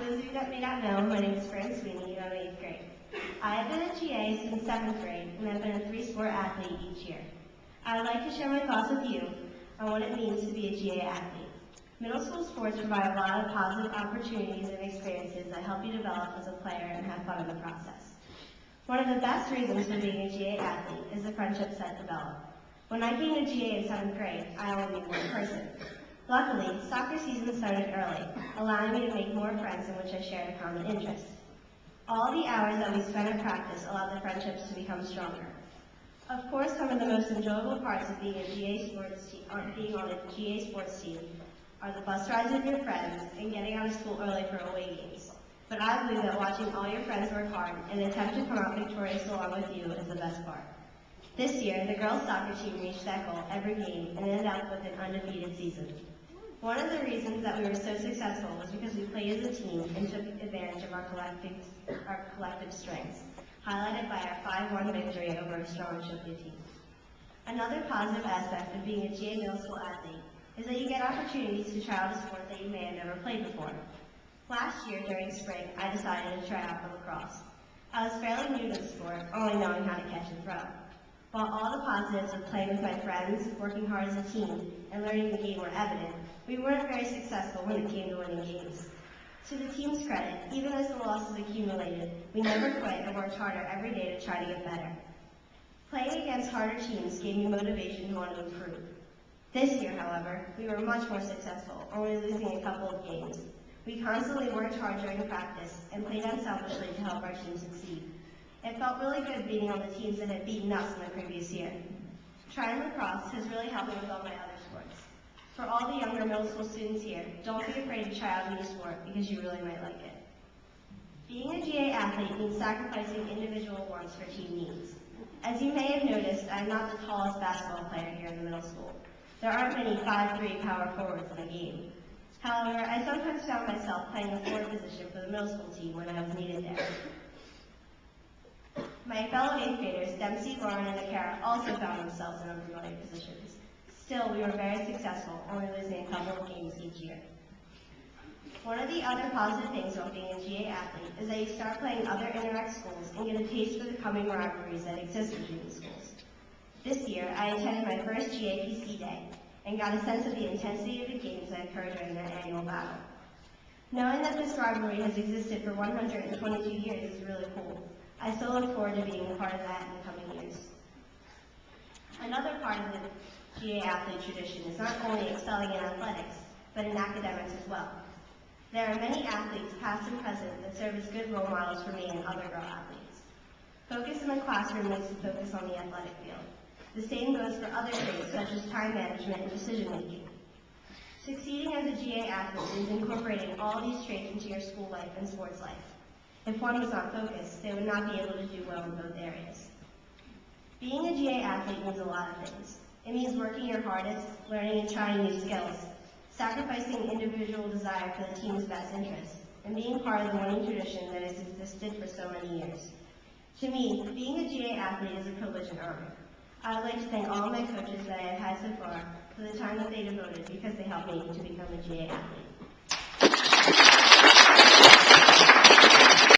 those of you that may not know, my name is Fran Sweeney, and I'm in 8th grade. I have been a GA since 7th grade, and I've been a 3-sport athlete each year. I would like to share my thoughts with you on what it means to be a GA athlete. Middle school sports provide a lot of positive opportunities and experiences that help you develop as a player and have fun in the process. One of the best reasons for being a GA athlete is the friendships that develop. When I became a GA in 7th grade, I only knew one person. Luckily, soccer season started early, allowing me to make more friends in which I shared a common interest. All the hours that we spent at practice allowed the friendships to become stronger. Of course, some of the most enjoyable parts of being on a GA sports team are the bus rides with your friends and getting out of school early for away games. But I believe that watching all your friends work hard and attempt to come out victorious along with you is the best part. This year, the girls' soccer team reached that goal every game and ended up with an undefeated season. One of the reasons that we were so successful was because we played as a team and took advantage of our collective strengths, highlighted by our 5-1 victory over a strong Shopia team. Another positive aspect of being a GA middle school athlete is that you get opportunities to try out a sport that you may have never played before. Last year, during spring, I decided to try out for lacrosse. I was fairly new to the sport, only knowing how to catch and throw. While all the positives of playing with my friends, working hard as a team, and learning the game were evident, we weren't very successful when it came to winning games. To the team's credit, even as the losses accumulated, we never quit and worked harder every day to try to get better. Playing against harder teams gave me motivation to want to improve. This year, however, we were much more successful, only losing a couple of games. We constantly worked hard during practice and played unselfishly to help our team succeed. It felt really good being on the teams that had beaten us in the previous year. Trying lacrosse has really helped me with all my other sports. For all the younger middle school students here, don't be afraid to try out a new sport because you really might like it. Being a GA athlete means sacrificing individual wants for team needs. As you may have noticed, I am not the tallest basketball player here in the middle school. There aren't many 5'3" power forwards in a game. However, I sometimes found myself playing the forward position for the middle school team when I was needed there. My fellow 8th graders, Dempsey, Lauren, and Akara, also found themselves in unfamiliar positions. Still, we were very successful, only losing a couple of games each year. One of the other positive things about being a GA athlete is that you start playing other interact schools and get a taste for the coming rivalries that exist between the schools. This year, I attended my first GAPC day and got a sense of the intensity of the games that occur during their annual battle. Knowing that this rivalry has existed for 122 years is really cool. I still look forward to being a part of that in the coming years. Another part of the GA athlete tradition is not only excelling in athletics, but in academics as well. There are many athletes, past and present, that serve as good role models for me and other girl athletes. Focus in the classroom leads to focus on the athletic field. The same goes for other traits such as time management and decision making. Succeeding as a GA athlete is incorporating all these traits into your school life and sports life. If one was not focused, they would not be able to do well in both areas. Being a GA athlete means a lot of things. It means working your hardest, learning and trying new skills, sacrificing individual desire for the team's best interests, and being part of the winning tradition that has existed for so many years. To me, being a GA athlete is a privilege and honor. I would like to thank all of my coaches that I have had so far for the time that they devoted because they helped me to become a GA athlete.